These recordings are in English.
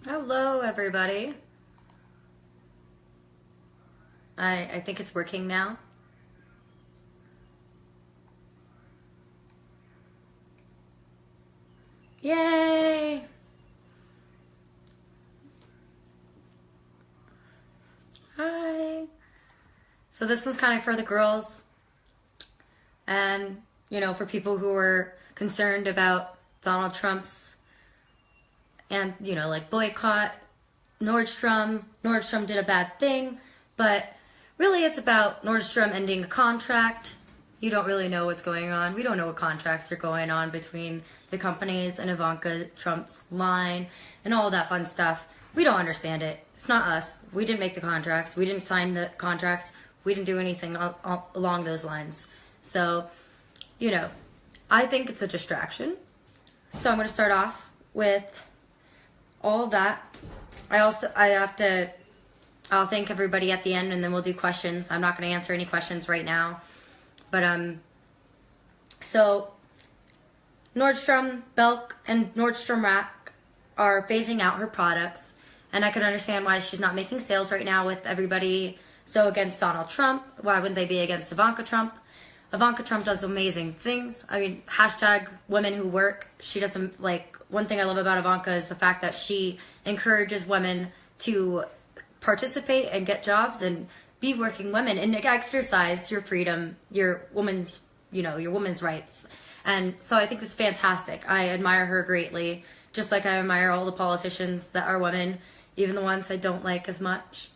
Hello, everybody. I think it's working now. Yay! Hi. So this one's kind of for the girls and, for people who are concerned about Donald Trump's and, like boycott Nordstrom. Nordstrom did a bad thing, but really it's about Nordstrom ending a contract. You don't really know what's going on. We don't know what contracts are going on between the companies and Ivanka Trump's line and all that fun stuff. We don't understand it. It's not us. We didn't make the contracts. We didn't sign the contracts. We didn't do anything along those lines. So, I think it's a distraction. So I'm going to start off with all that. I'll thank everybody at the end, and then we'll do questions. I'm not going to answer any questions right now. But, so Nordstrom, Belk, and Nordstrom Rack are phasing out her products. And I can understand why she's not making sales right now with everybody so against Donald Trump. Why wouldn't they be against Ivanka Trump? Ivanka Trump does amazing things. I mean, hashtag women who work. She doesn't, one thing I love about Ivanka is the fact that she encourages women to participate and get jobs and be working women and exercise your freedom, your woman's rights. And so I think it's fantastic. I admire her greatly, just like I admire all the politicians that are women, even the ones I don't like as much.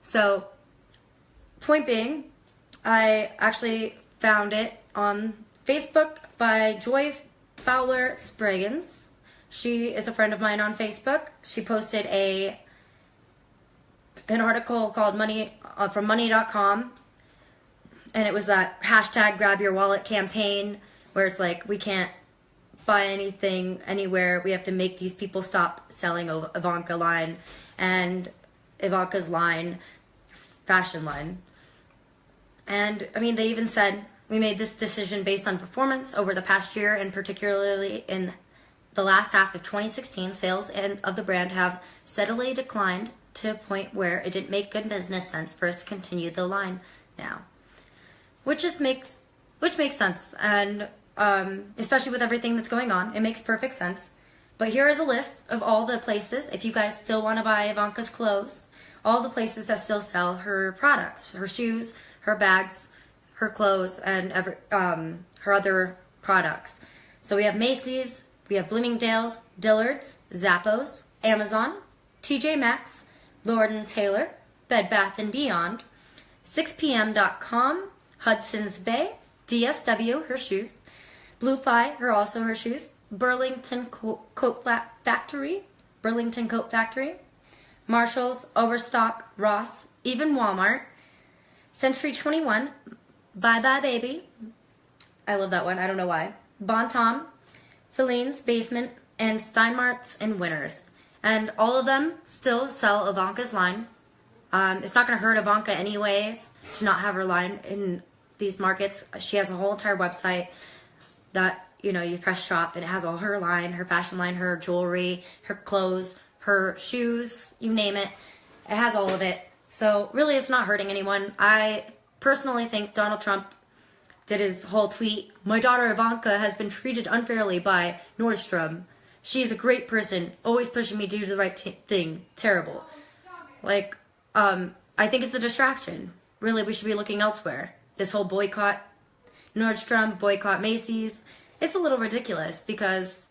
So, point being, I actually found it on Facebook by Joy Fowler Spraggins. She is a friend of mine on Facebook. She posted an article called from money.com, and it was that hashtag grab your wallet campaign where it's like, we can't buy anything anywhere. We have to make these people stop selling Ivanka line and Ivanka's line, fashion line. And I mean, they even said, we made this decision based on performance over the past year, and particularly in the last half of 2016, sales of the brand have steadily declined to a point where it didn't make good business sense for us to continue the line now. Which makes sense, and especially with everything that's going on, it makes perfect sense. But here is a list of all the places, if you guys still want to buy Ivanka's clothes, all the places that still sell her products, her shoes, her bags, her clothes, and her other products. So we have Macy's, we have Bloomingdale's, Dillard's, Zappos, Amazon, TJ Maxx, Lord & Taylor, Bed Bath & Beyond, 6pm.com, Hudson's Bay, DSW, her shoes, Bluefy, her shoes, Burlington Coat Factory, Marshall's, Overstock, Ross, even Walmart, Century 21, Bye Bye Baby, I love that one, I don't know why, Bon Ton, Filine's Basement, and Steinmart's and Winners. And all of them still sell Ivanka's line. It's not going to hurt Ivanka anyways to not have her line in these markets. She has a whole entire website that, you press shop, and it has all her line, her fashion line, her jewelry, her clothes, her shoes, you name it. It has all of it. So really it's not hurting anyone. I personally think Donald Trump did his whole tweet, my daughter Ivanka has been treated unfairly by Nordstrom. She's a great person, always pushing me to do the right thing. Terrible. I think it's a distraction. Really, we should be looking elsewhere. This whole boycott Nordstrom, boycott Macy's, it's a little ridiculous because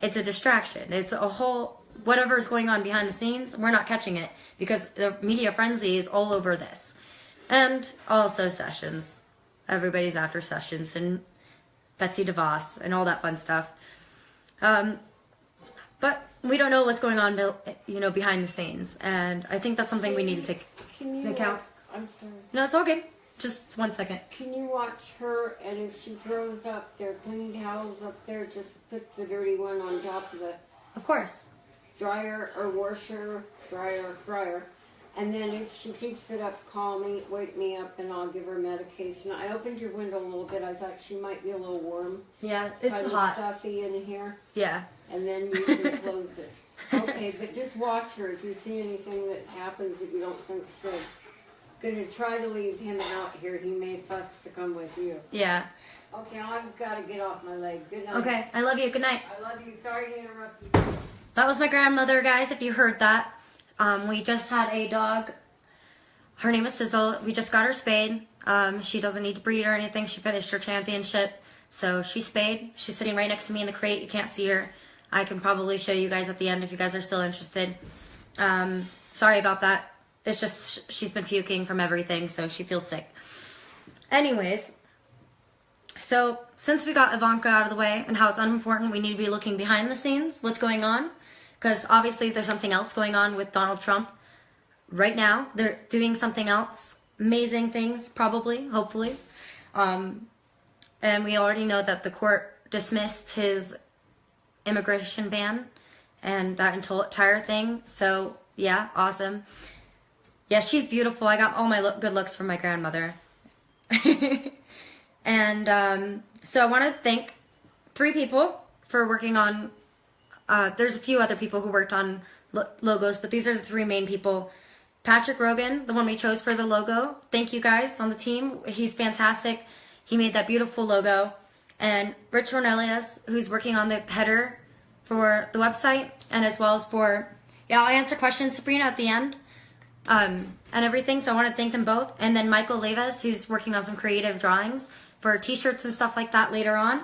it's a distraction. It's a whole, whatever is going on behind the scenes, we're not catching it because the media frenzy is all over this. And also Sessions. Everybody's after Sessions and Betsy DeVos and all that fun stuff. But we don't know what's going on, behind the scenes, and I think that's something we need to take into account. I'm sorry. No, it's all good. Just 1 second. Can you watch her, and if she throws up their clean towels up there, just put the dirty one on top of the Of course. dryer or washer, dryer. And then if she keeps it up, call me, wake me up, and I'll give her medication. I opened your window a little bit. I thought she might be a little warm. Yeah, it's kind hot. of stuffy in here. Yeah. And then you can close it. Okay, but just watch her. If you see anything that happens that you don't think's good, gonna try to leave him out here. He may fuss to come with you. Yeah. Okay, I've got to get off my leg. Good night. Okay, I love you. Good night. I love you. Sorry to interrupt you. That was my grandmother, guys, if you heard that. We just had a dog. Her name is Sizzle. We just got her spayed. She doesn't need to breed or anything. She finished her championship. So she's spayed. She's sitting right next to me in the crate. You can't see her. I can probably show you guys at the end if you guys are still interested. Sorry about that. It's just she's been puking from everything, so she feels sick. Anyways, so since we got Ivanka out of the way and how it's unimportant, we need to be looking behind the scenes, what's going on. Because obviously there's something else going on with Donald Trump. Right now, they're doing something else. Amazing things, probably, hopefully. And we already know that the court dismissed his immigration ban and that entire thing. So, yeah, awesome. Yeah, she's beautiful. I got all my good looks from my grandmother. And so I want to thank 3 people for working on, there's a few other people who worked on logos, but these are the 3 main people. Patrick Rogan, the one we chose for the logo. Thank you guys on the team. He's fantastic. He made that beautiful logo. And Rich Ornelius, who's working on the header for the website, and as well as for, yeah, I'll answer questions, Sabrina, at the end, and everything. So I want to thank them both. And then Michael Levis, who's working on some creative drawings for t-shirts and stuff like that later on.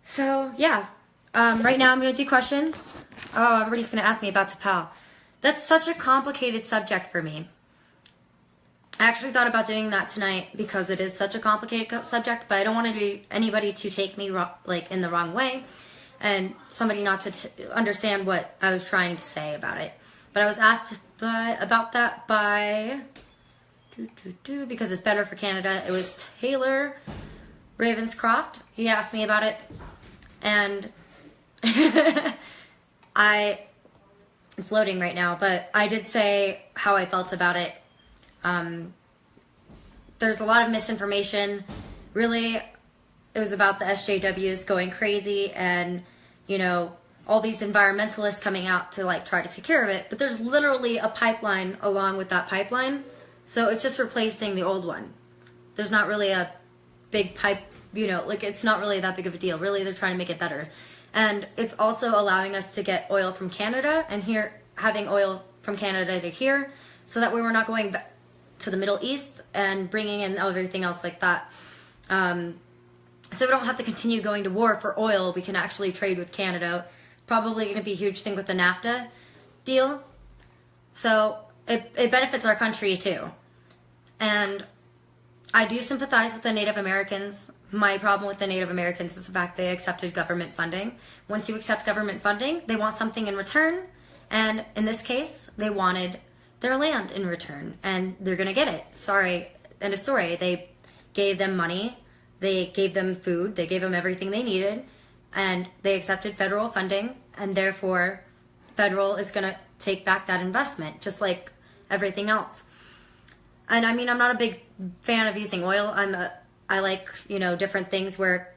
So, yeah. Right now I'm going to do questions. Oh, everybody's going to ask me about Tapal. That's such a complicated subject for me. I actually thought about doing that tonight because it is such a complicated subject, but I don't want anybody to take me in the wrong way and somebody not to understand what I was trying to say about it. But I was asked about that by, because it's better for Canada, it was Taylor Ravenscroft. He asked me about it, and it's loading right now, but I did say how I felt about it. There's a lot of misinformation. Really, it was about the SJWs going crazy and, you know, all these environmentalists coming out to like try to take care of it. But there's literally a pipeline along with that pipeline. So it's just replacing the old one. There's not really a big pipe, you know, like it's not really that big of a deal. Really, they're trying to make it better. And it's also allowing us to get oil from Canada and here having oil from Canada to here. So that way we're not going back to the Middle East and bringing in everything else like that. So we don't have to continue going to war for oil. We can actually trade with Canada. Probably going to be a huge thing with the NAFTA deal. So it benefits our country too. And I do sympathize with the Native Americans. My problem with the Native Americans is the fact they accepted government funding. Once you accept government funding, they want something in return. And in this case, they wanted their land in return. And they're going to get it. Sorry. End of story. They gave them money. They gave them food. They gave them everything they needed. And they accepted federal funding. And therefore, federal is going to take back that investment, just like everything else. And I mean, I'm not a big fan of using oil. I like, you know, different things where,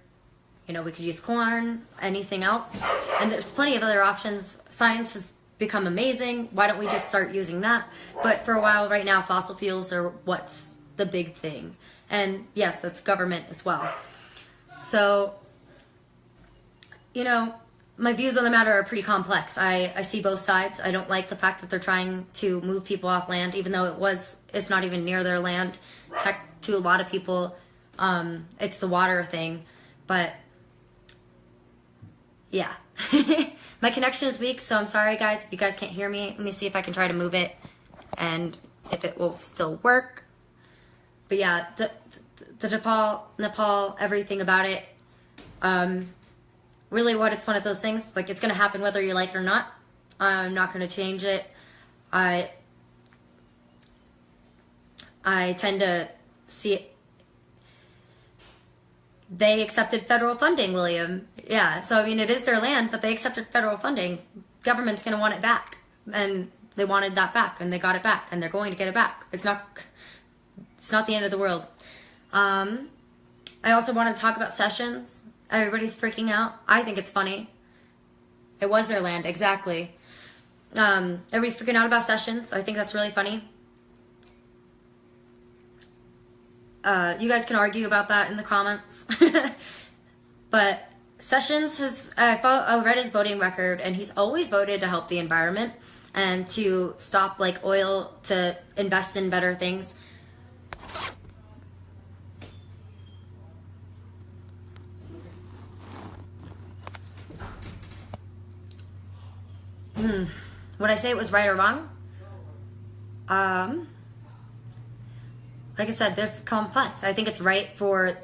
you know, we could use corn, anything else. And there's plenty of other options. Science has become amazing. Why don't we just start using that? But for a while right now, fossil fuels are what's the big thing. And yes, that's government as well. So, you know, my views on the matter are pretty complex. I see both sides. I don't like the fact that they're trying to move people off land, even though it's not even near their land. To a lot of people, it's the water thing. But yeah, my connection is weak, so I'm sorry guys if you guys can't hear me. Let me see if I can try to move it and if it will still work. But yeah, the Nepal, everything about it. Really it's one of those things, like it's going to happen whether you like it or not. I'm not going to change it. I tend to see it. They accepted federal funding, William. Yeah, so I mean, it is their land, but they accepted federal funding. Government's going to want it back. And they wanted that back, and they got it back, and they're going to get it back. It's not the end of the world. I also want to talk about Sessions. Everybody's freaking out. I think it's funny. It was their land, exactly. Everybody's freaking out about Sessions. I think that's really funny. You guys can argue about that in the comments. But Sessions I read his voting record, and he's always voted to help the environment and to stop like oil, to invest in better things. Would I say it was right or wrong? Like I said, they're complex. I think it's right for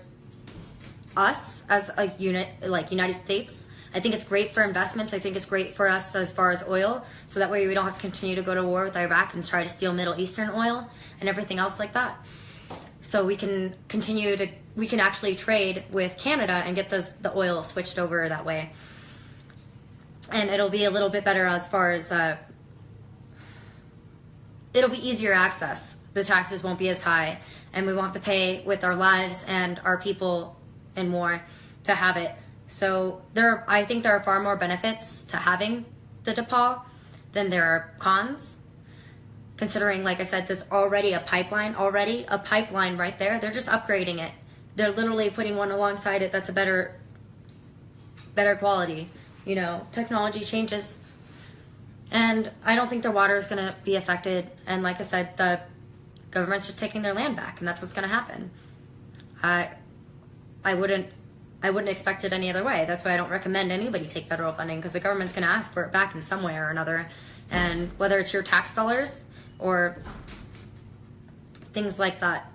us as a unit, like United States. I think it's great for investments. I think it's great for us as far as oil, so that way we don't have to continue to go to war with Iraq and try to steal Middle Eastern oil and everything else like that. So we can we can actually trade with Canada and get the oil switched over that way. And it'll be a little bit better as far as, it'll be easier access. The taxes won't be as high, and we won't have to pay with our lives and our people and more to have it. So I think there are far more benefits to having the DePaul than there are cons. Considering, like I said, there's already a pipeline right there. They're just upgrading it. They're literally putting one alongside it that's a better quality. You know, technology changes. And I don't think their water is going to be affected. And like I said, the government's just taking their land back, and that's what's going to happen. I wouldn't expect it any other way. That's why I don't recommend anybody take federal funding, because the government's going to ask for it back in some way or another. And whether it's your tax dollars or things like that.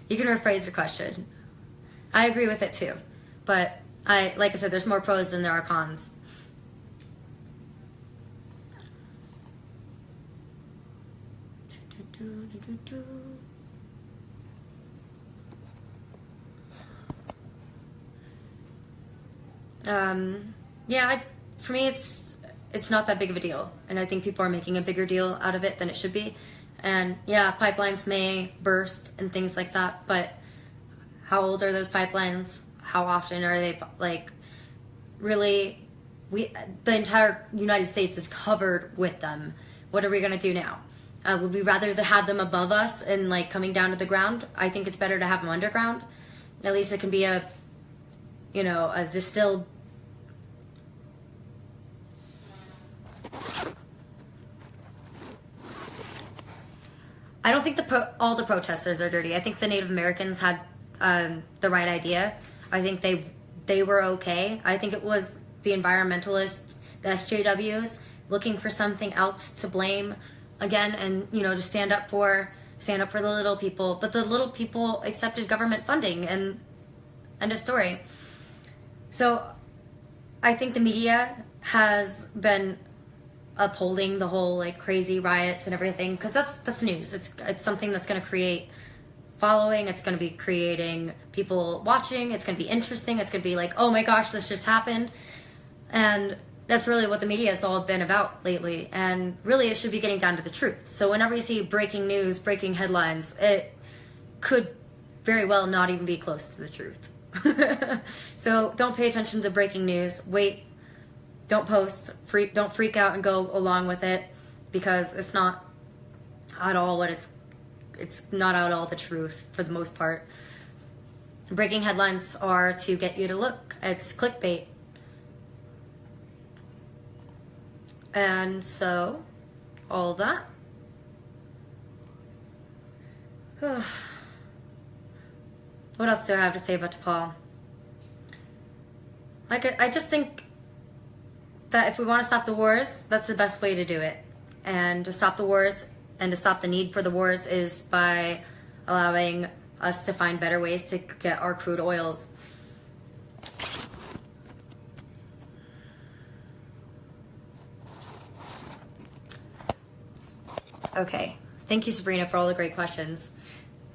You can rephrase your question. I agree with it too, but like I said, there's more pros than there are cons. Yeah, for me, it's not that big of a deal, and I think people are making a bigger deal out of it than it should be. And yeah, pipelines may burst and things like that, but how old are those pipelines? How often are they, like, really, the entire United States is covered with them. What are we going to do now? Would we rather have them above us and, like, coming down to the ground? I think it's better to have them underground. At least it can be a distilled. I don't think all the protesters are dirty. I think the Native Americans had the right idea. I think they were okay. I think it was the environmentalists, the SJWs, looking for something else to blame again, and to stand up for the little people. But the little people accepted government funding, and end of story. So I think the media has been upholding the whole like crazy riots and everything, because that's news. It's something that's going to create following. It's going to be creating people watching. It's going to be interesting. It's going to be like, oh my gosh, this just happened. And that's really what the media has all been about lately. And really, it should be getting down to the truth. So whenever you see breaking news, breaking headlines, it could very well not even be close to the truth. So don't pay attention to the breaking news. Wait. Don't post. Don't freak out and go along with it, because it's not at all it's not at all the truth for the most part. Breaking headlines are to get you to look. It's clickbait. And so, all that. What else do I have to say about DePaul? I just think that if we want to stop the wars, that's the best way to do it. And to stop the wars and to stop the need for the wars is by allowing us to find better ways to get our crude oils. Okay. Thank you, Sabrina, for all the great questions.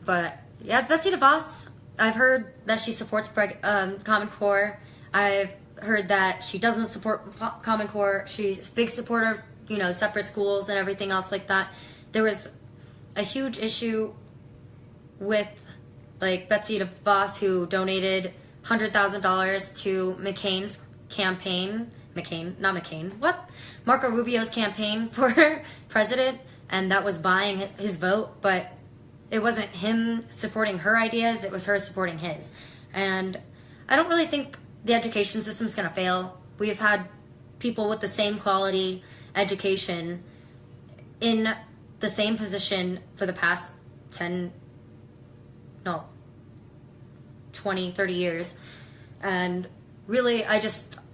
But yeah, Betsy DeVos, I've heard that she supports Common Core. I've heard that she doesn't support Common Core. She's a big supporter of, separate schools and everything else like that. There was a huge issue with, like, Betsy DeVos, who donated $100,000 to McCain's campaign, Marco Rubio's campaign for president, and that was buying his vote, but it wasn't him supporting her ideas, it was her supporting his. And I don't really think the education system's going to fail. We've had people with the same quality education in the same position for the past 20, 30 years. And really,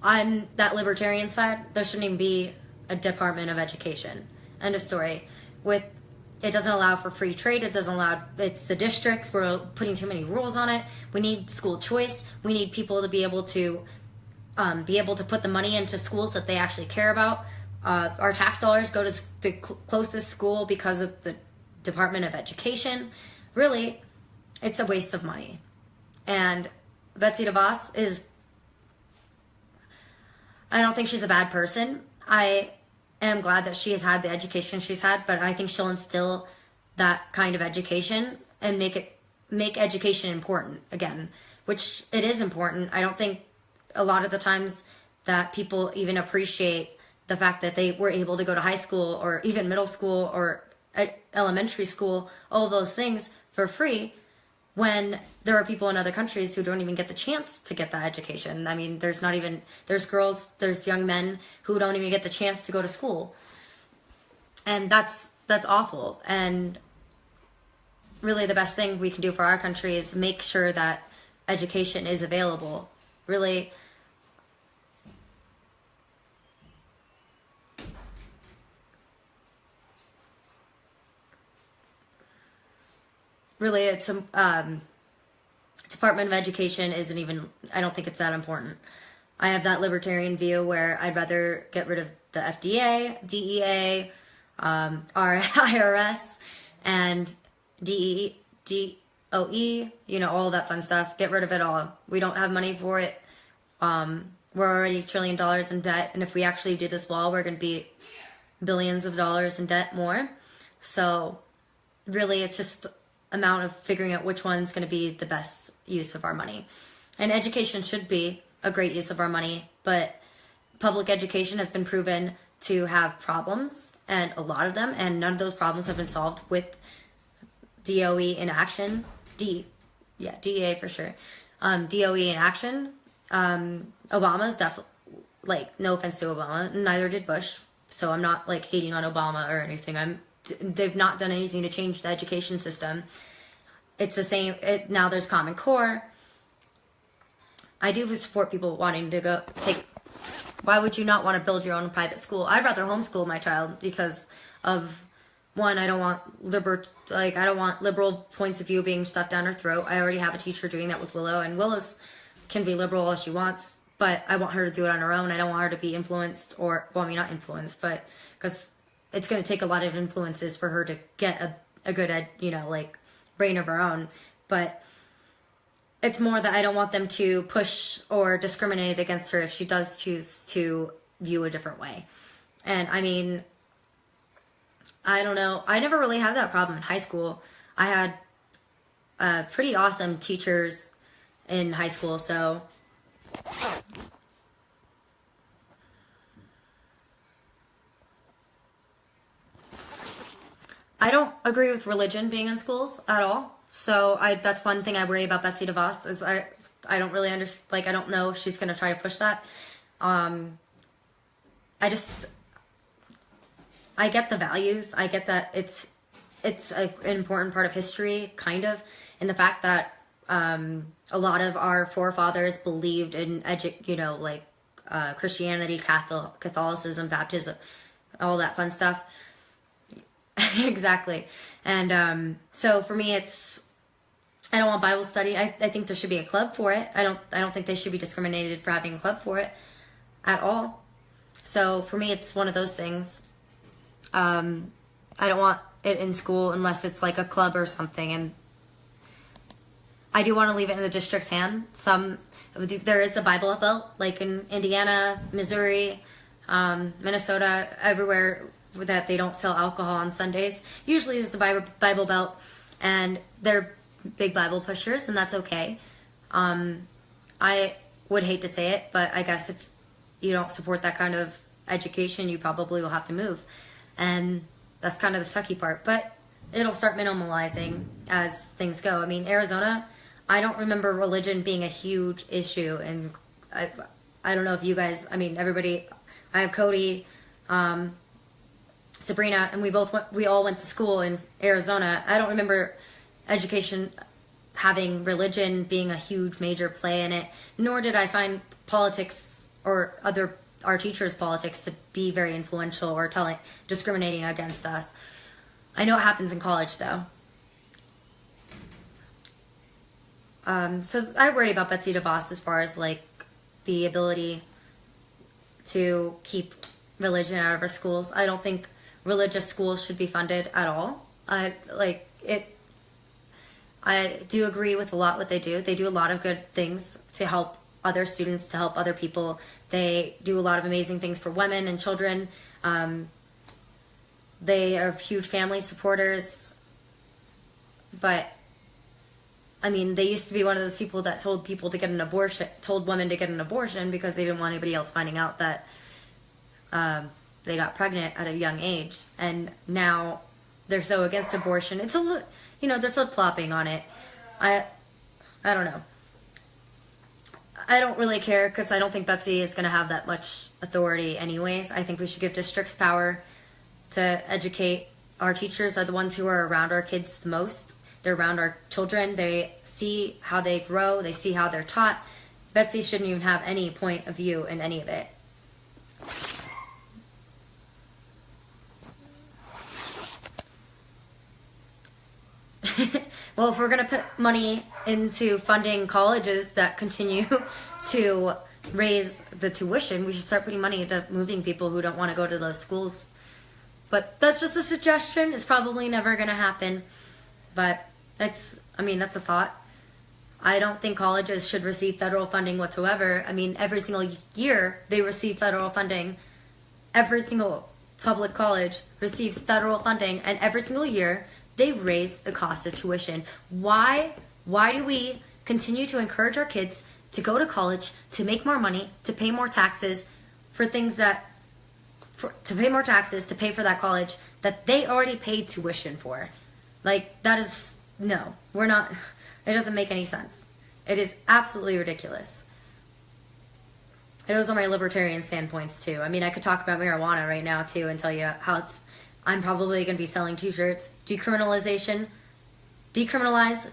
I'm that libertarian side. There shouldn't even be a Department of Education. End of story. It doesn't allow for free trade. It's the districts. We're putting too many rules on it. We need school choice. We need people to be able to put the money into schools that they actually care about. Our tax dollars go to the closest school because of the Department of Education. Really, it's a waste of money. And Betsy DeVos I don't think she's a bad person. I am glad that she has had the education she's had, but I think she'll instill that kind of education and make education important again, which it is important. I don't think a lot of the times that people even appreciate the fact that they were able to go to high school or even middle school or elementary school, all of those things for free, when there are people in other countries who don't even get the chance to get that education. I mean, there's young men who don't even get the chance to go to school. And that's awful. And really the best thing we can do for our country is make sure that education is available. Really, it's Department of Education isn't even, I don't think it's that important. I have that libertarian view where I'd rather get rid of the FDA, DEA, our IRS, and DOE, all that fun stuff. Get rid of it all. We don't have money for it. We're already $1 trillion in debt, and if we actually do this wall, we're going to be billions of dollars in debt more. So really, it's just amount of figuring out which one's going to be the best use of our money. And education should be a great use of our money, but public education has been proven to have problems, and a lot of them, and none of those problems have been solved with DOE in action. DEA for sure. DOE in action. Obama's definitely, no offense to Obama, neither did Bush, so I'm not hating on Obama or anything. They've not done anything to change the education system. It's the same. Now there's Common Core. I do support people wanting to why would you not want to build your own private school? I'd rather homeschool my child because of, one, I don't want liberal points of view being stuffed down her throat. I already have a teacher doing that with Willow, and Willow's can be liberal as she wants, but I want her to do it on her own. I don't want her to be influenced not influenced, but because it's going to take a lot of influences for her to get a good, brain of her own. But it's more that I don't want them to push or discriminate against her if she does choose to view a different way. And I mean, I don't know. I never really had that problem in high school. I had pretty awesome teachers in high school, so I don't agree with religion being in schools at all. So that's one thing I worry about Betsy DeVos is I don't really understand. I don't know if she's going to try to push that. I get the values. I get that it's an important part of history, kind of, in the fact that a lot of our forefathers believed in Christianity, Catholicism, baptism, all that fun stuff. Exactly. And so for me, I don't want Bible study. I think there should be a club for it. I don't think they should be discriminated for having a club for it at all. So for me, it's one of those things. I don't want it in school unless it's like a club or something. And I do want to leave it in the district's hand. There is the Bible Belt, like in Indiana, Missouri, Minnesota, everywhere that they don't sell alcohol on Sundays. Usually is the Bible Belt, and they're big Bible pushers, and that's okay. I would hate to say it, but I guess if you don't support that kind of education, you probably will have to move. And that's kind of the sucky part. But it'll start minimalizing as things go. I mean, Arizona, I don't remember religion being a huge issue. And I don't know if you guys, I mean, everybody, I have Cody, Sabrina, and we all went to school in Arizona. I don't remember education having religion being a huge major play in it, nor did I find politics or our teachers' politics to be very influential or discriminating against us. I know it happens in college though. So I worry about Betsy DeVos as far as like the ability to keep religion out of our schools. I don't think religious schools should be funded at all. I do agree with a lot what they do. They do a lot of good things to help other students, to help other people. They do a lot of amazing things for women and children. They are huge family supporters. But, I mean, they used to be one of those people that told women to get an abortion because they didn't want anybody else finding out that they got pregnant at a young age. And now they're so against abortion. It's they're flip-flopping on it. I don't know. I don't really care because I don't think Betsy is going to have that much authority anyways. I think we should give districts power to educate. Our teachers are the ones who are around our kids the most. They're around our children. They see how they grow. They see how they're taught. Betsy shouldn't even have any point of view in any of it. Well, if we're going to put money into funding colleges that continue to raise the tuition, we should start putting money into moving people who don't want to go to those schools. But that's just a suggestion. It's probably never going to happen. But that's a thought. I don't think colleges should receive federal funding whatsoever. I mean, every single year they receive federal funding. Every single public college receives federal funding, and every single year they raise the cost of tuition. Why do we continue to encourage our kids to go to college, to make more money, to pay more taxes to pay for that college that they already paid tuition for? Like, that is, no, we're not, it doesn't make any sense. It is absolutely ridiculous. Those are my libertarian standpoints too. I mean, I could talk about marijuana right now too and tell you how I'm probably going to be selling t-shirts. Decriminalize,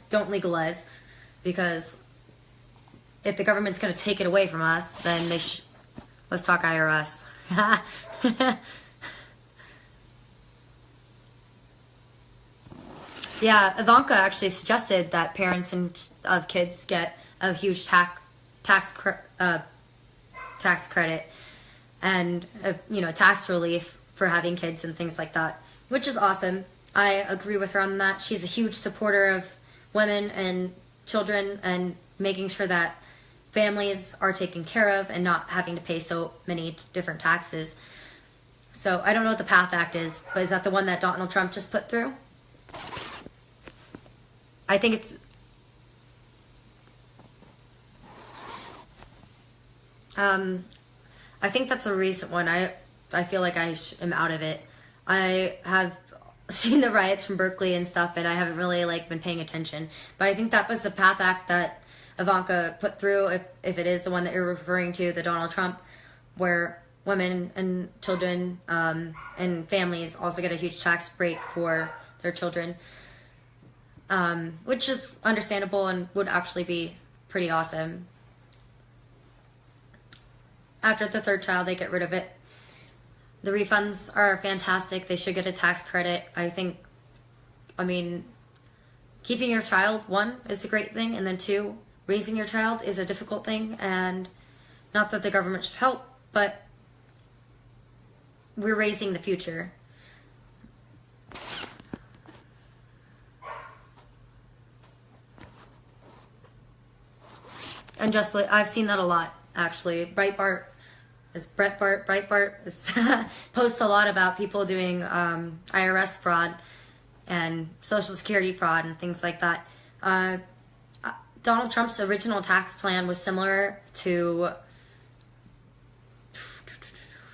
don't legalize. Because if the government's going to take it away from us, then let's talk IRS. Yeah, Ivanka actually suggested that parents of kids get a huge tax credit and tax relief for having kids and things like that, which is awesome. I agree with her on that. She's a huge supporter of women and children and making sure that families are taken care of and not having to pay so many different taxes. So I don't know what the PATH Act is, but is that the one that Donald Trump just put through? I think it's... I think that's a recent one. I feel like I am out of it. I have seen the riots from Berkeley and stuff, and I haven't really been paying attention. But I think that was the PATH Act that Ivanka put through, if it is the one that you're referring to, the Donald Trump, where women and children and families also get a huge tax break for their children, which is understandable and would actually be pretty awesome. After the third child, they get rid of it. The refunds are fantastic. They should get a tax credit. Keeping your child, one, is a great thing. And then two, raising your child is a difficult thing. And not that the government should help, but we're raising the future. And just I've seen that a lot, actually. Breitbart posts a lot about people doing IRS fraud and Social Security fraud and things like that. Donald Trump's original tax plan was similar to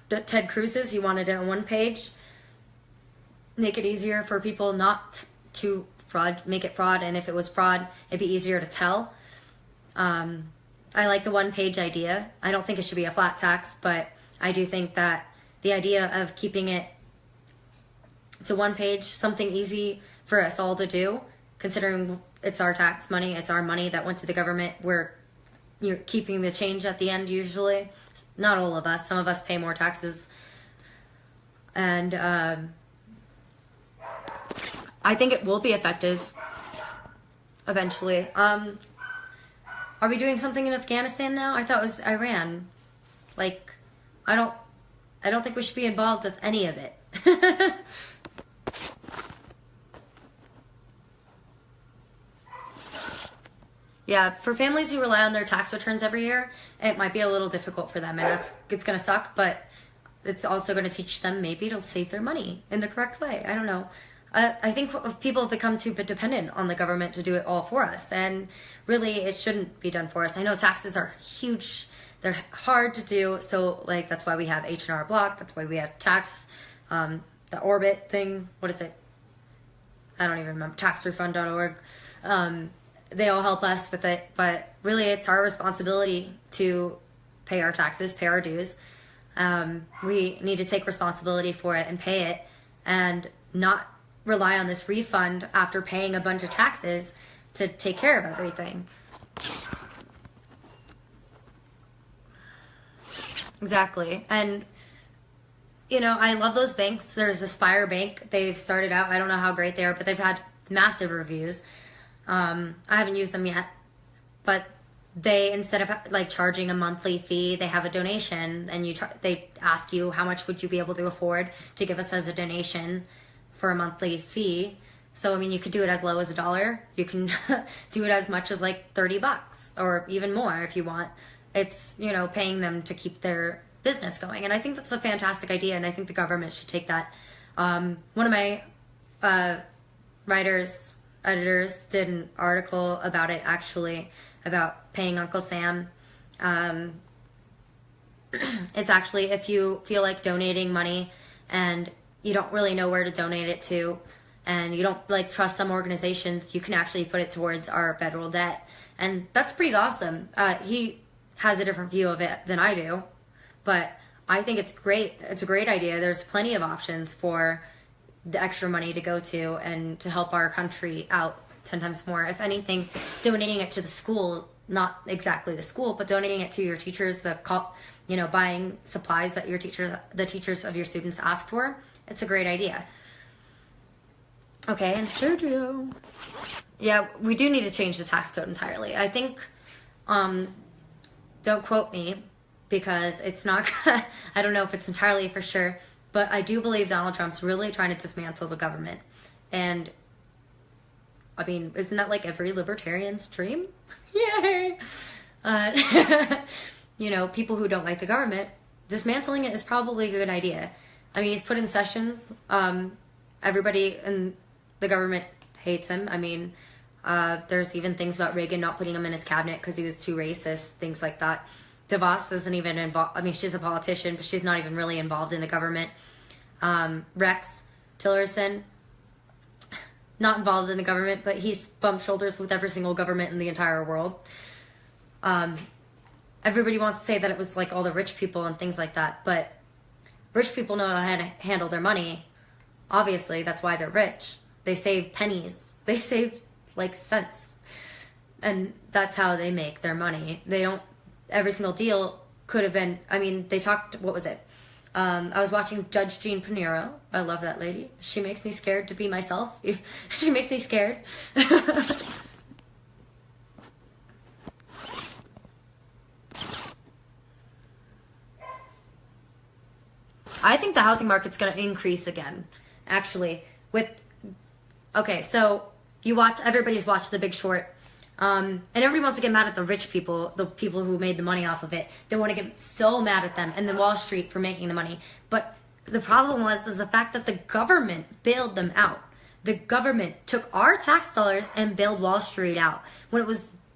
Ted Cruz's. He wanted it on one page. Make it easier for people not to make it fraud, and if it was fraud, it'd be easier to tell. I like the one-page idea. I don't think it should be a flat tax, but I do think that the idea of keeping it to one page, something easy for us all to do, considering it's our tax money, it's our money that went to the government, you're keeping the change at the end usually. Not all of us. Some of us pay more taxes. And I think it will be effective eventually. Are we doing something in Afghanistan now? I thought it was Iran. Like, I don't think we should be involved with any of it. Yeah, for families who rely on their tax returns every year, it might be a little difficult for them, and it's going to suck, but it's also going to teach them maybe to save their money in the correct way. I don't know. I think people have become too dependent on the government to do it all for us, and really it shouldn't be done for us. I know taxes are huge. They're hard to do, so like that's why we have H&R Block. That's why we have tax, the Orbit thing. What is it? I don't even remember. Taxrefund.org. They all help us with it, but really it's our responsibility to pay our taxes, pay our dues. We need to take responsibility for it and pay it, and not rely on this refund after paying a bunch of taxes to take care of everything. Exactly. And you know, I love those banks. There's Aspire Bank. They've started out, I don't know how great they are, but they've had massive reviews. I haven't used them yet, but they, instead of like charging a monthly fee, they have a donation, and they ask you how much would you be able to afford to give us as a donation for a monthly fee. So I mean, you could do it as low as $1. You can do it as much as like $30 or even more if you want. It's, you know, paying them to keep their business going, and I think that's a fantastic idea, and I think the government should take that. One of my editors did an article about it, actually, about paying Uncle Sam. It's actually, if you feel like donating money and you don't really know where to donate it to, and you don't like trust some organizations, you can actually put it towards our federal debt, and that's pretty awesome. He has a different view of it than I do, but I think it's great. It's a great idea. There's plenty of options for the extra money to go to and to help our country out 10 times more. If anything, donating it to the school, not exactly the school, but donating it to your teachers, buying supplies that the teachers of your students ask for, it's a great idea. Okay, and Sergio. Yeah, we do need to change the tax code entirely. I think, don't quote me, because it's not, I don't know if it's entirely for sure, but I do believe Donald Trump's really trying to dismantle the government. And, I mean, isn't that like every libertarian's dream? Yay! People who don't like the government, dismantling it is probably a good idea. I mean, he's put in Sessions. Everybody in the government hates him. I mean, there's even things about Reagan not putting him in his cabinet because he was too racist, things like that. DeVos isn't even involved. I mean, she's a politician, but she's not even really involved in the government. Rex Tillerson, not involved in the government, but he's bumped shoulders with every single government in the entire world. Everybody wants to say that it was like all the rich people and things like that, but rich people know how to handle their money. Obviously, that's why they're rich. They save pennies. They save like cents. And that's how they make their money. They don't, every single deal could have been, I mean, they talked, what was it? I was watching Judge Jean Pinero. I love that lady. She makes me scared to be myself. She makes me scared. I think the housing market's going to increase again, actually. Okay, so everybody's watched The Big Short. And everybody wants to get mad at the rich people, the people who made the money off of it. They want to get so mad at them and then Wall Street for making the money. But the problem is the fact that the government bailed them out. The government took our tax dollars and bailed Wall Street out. When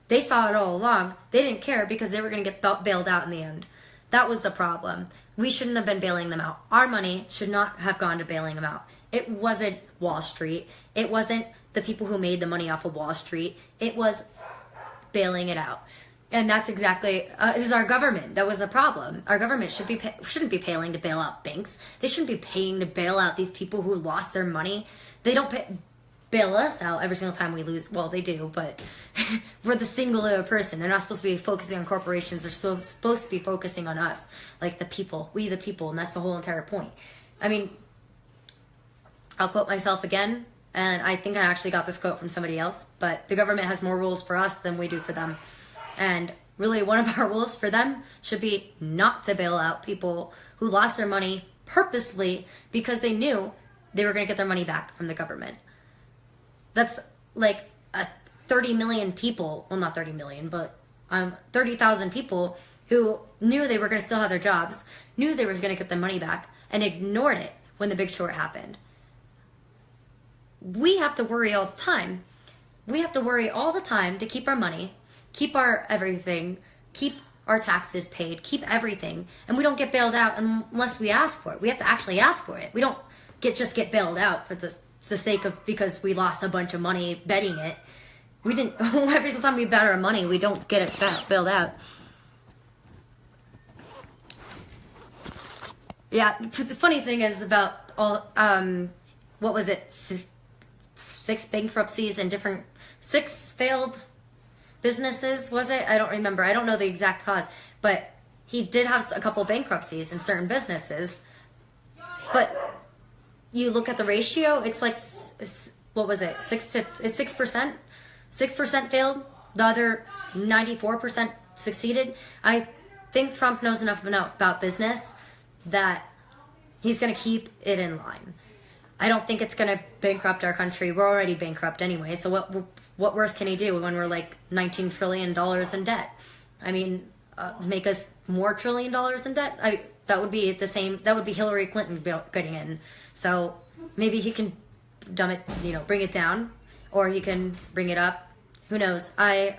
they saw it all along, they didn't care because they were going to get bailed out in the end. That was the problem. We shouldn't have been bailing them out. Our money should not have gone to bailing them out. It wasn't Wall Street. It wasn't the people who made the money off of Wall Street. It was bailing it out. And that's exactly, this is our government. That was a problem. Our government shouldn't be paying to bail out banks. They shouldn't be paying to bail out these people who lost their money. They don't bail us out every single time we lose. Well, they do, but we're the singular person. They're not supposed to be focusing on corporations. They're supposed to be focusing on us, like the people, we the people, and that's the whole entire point. I mean, I'll quote myself again, and I think I actually got this quote from somebody else, but the government has more rules for us than we do for them. And really, one of our rules for them should be not to bail out people who lost their money purposely because they knew they were going to get their money back from the government. That's like 30 million people, well, not 30 million, but 30,000 people who knew they were going to still have their jobs, knew they were going to get their money back, and ignored it when the Big Short happened. We have to worry all the time. We have to worry all the time to keep our money, keep our everything, keep our taxes paid, keep everything, and we don't get bailed out unless we ask for it. We have to actually ask for it. We don't just get bailed out for the sake of because we lost a bunch of money betting it. We didn't. Every single time we bet our money, we don't get it bailed out. Yeah, the funny thing is about all what was it? 6 bankruptcies and 6 failed businesses, was it? I don't remember. I don't know the exact cause, but he did have a couple bankruptcies in certain businesses. But you look at the ratio, it's like, what was it? 6%? 6% failed. The other 94% succeeded. I think Trump knows enough about business that he's going to keep it in line. I don't think it's going to bankrupt our country. We're already bankrupt anyway. So what worse can he do when we're like $19 trillion in debt? I mean, make us more $1 trillion in debt? That would be the same. That would be Hillary Clinton getting in. So maybe he can bring it down, or he can bring it up. Who knows? I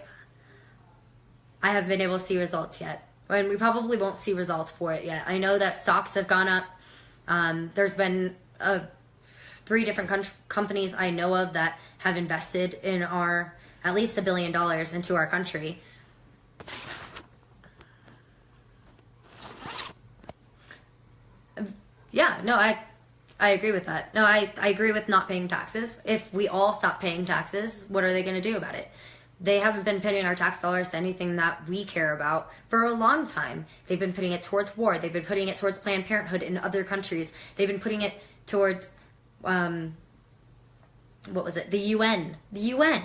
haven't been able to see results yet, and we probably won't see results for it yet. I know that stocks have gone up. There's been 3 different companies I know of that have invested in at least $1 billion into our country. Yeah, no, I agree with that. No, I agree with not paying taxes. If we all stop paying taxes, what are they going to do about it? They haven't been putting our tax dollars to anything that we care about for a long time. They've been putting it towards war. They've been putting it towards Planned Parenthood in other countries. They've been putting it towards, what was it? The UN. The UN.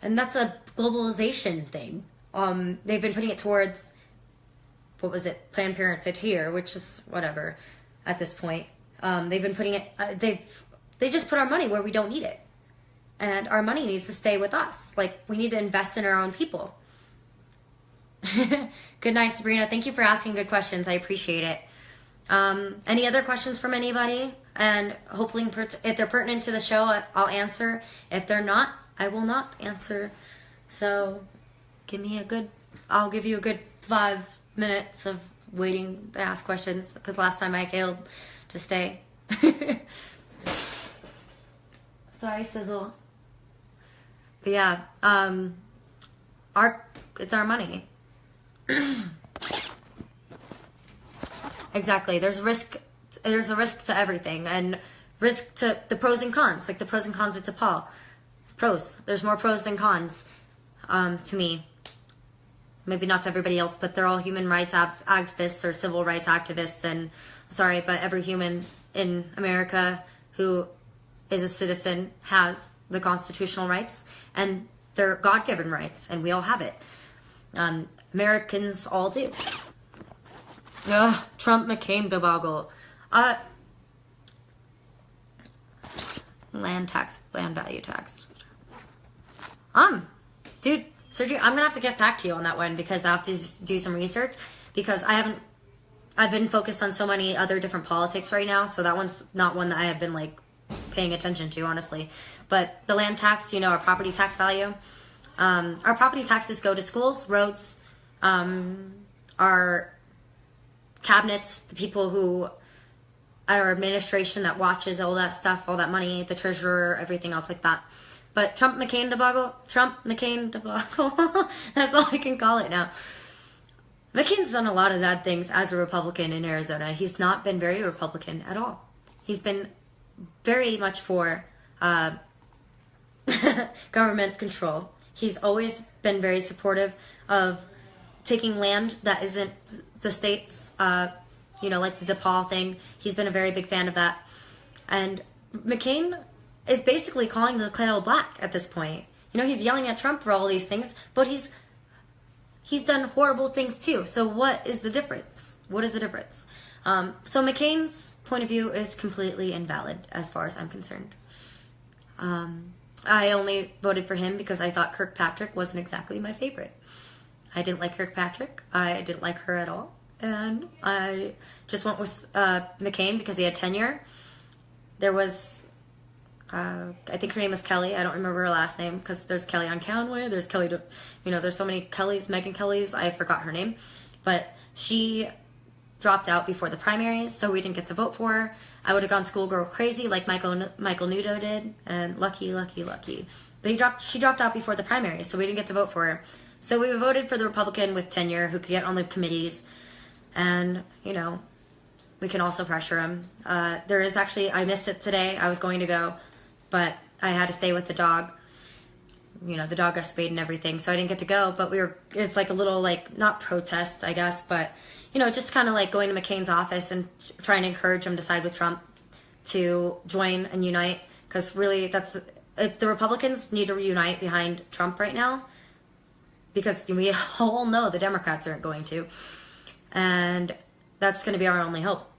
And that's a globalization thing. They've been putting it towards, what was it? Planned Parenthood here, which is whatever at this point. They've been putting it, they just put our money where we don't need it. And our money needs to stay with us. Like, we need to invest in our own people. Good night, Sabrina. Thank you for asking good questions. I appreciate it. Any other questions from anybody? And hopefully, if they're pertinent to the show, I'll answer. If they're not, I will not answer. So, I'll give you a good 5 minutes of waiting to ask questions, because last time I failed to stay. Sorry, Sizzle. But yeah, it's our money. Exactly. There's a risk to everything, and risk to the pros and cons, like the pros and cons of DePaul. Pros. There's more pros than cons, to me. Maybe not to everybody else, but they're all human rights activists or civil rights activists, and I'm sorry, but every human in America who is a citizen has the constitutional rights, and they're God-given rights, and we all have it. Americans all do. Ugh, Trump McCain debacle. Land value tax. Dude, Sergio, I'm gonna have to get back to you on that one, because I have to do some research, because I've been focused on so many other different politics right now, so that one's not one that I have been like paying attention to, honestly. But the land tax, our property tax value, our property taxes go to schools, roads, our cabinets, the people who, our administration that watches all that stuff, all that money, the treasurer, everything else like that. But Trump McCain debacle, that's all I can call it now. McCain's done a lot of bad things as a Republican in Arizona. He's not been very Republican at all. He's been very much for government control. He's always been very supportive of taking land that isn't the state's, like the DePaul thing. He's been a very big fan of that. And McCain is basically calling the Klan black at this point. He's yelling at Trump for all these things, but he's done horrible things too. So what is the difference? What is the difference? So McCain's point of view is completely invalid as far as I'm concerned. I only voted for him because I thought Kirkpatrick wasn't exactly my favorite. I didn't like Kirkpatrick. I didn't like her at all. And I just went with McCain because he had tenure. There was, I think her name was Kelly. I don't remember her last name because there's Kelly on Conway. There's Kelly, there's so many Kellys, Megan Kellys. I forgot her name. But she dropped out before the primaries, so we didn't get to vote for her. I would have gone schoolgirl crazy like Michael Nudo did, and lucky. But she dropped out before the primaries, so we didn't get to vote for her. So we voted for the Republican with tenure who could get on the committees, and, we can also pressure him. There is actually, I missed it today. I was going to go, but I had to stay with the dog. The dog got spayed and everything, so I didn't get to go, but it's like a little, not protest, I guess, but, just kind of like going to McCain's office and trying to encourage him to side with Trump to join and unite, because really the Republicans need to reunite behind Trump right now, because we all know the Democrats aren't going to, and that's going to be our only hope.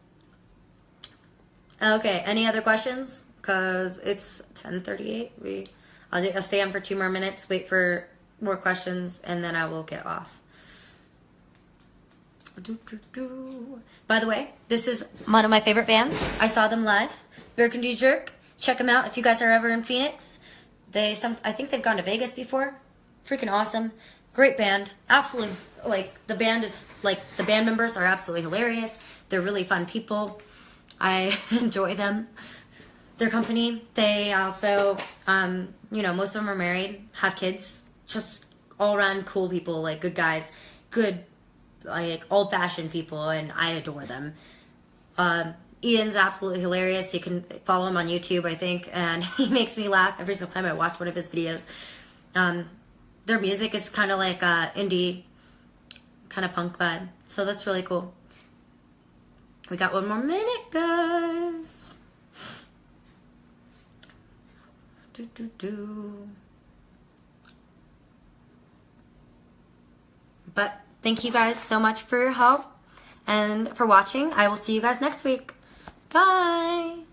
Okay, any other questions? Because it's 10:38. I'll stay on for 2 more minutes, wait for more questions, and then I will get off. By the way, this is one of my favorite bands. I saw them live. Burgundy Jerk. Check them out if you guys are ever in Phoenix. I think they've gone to Vegas before. Freaking awesome. Great band. Absolutely, the band members are absolutely hilarious. They're really fun people. I enjoy them. Their company. They also, most of them are married, have kids, just all around cool people, good guys, good, old-fashioned people, and I adore them. Ian's absolutely hilarious. You can follow him on YouTube, I think, and he makes me laugh every single time I watch one of his videos. Their music is kind of like indie, kind of punk vibe, so that's really cool. We got 1 more minute, guys. But thank you guys so much for your help and for watching. I will see you guys next week. Bye.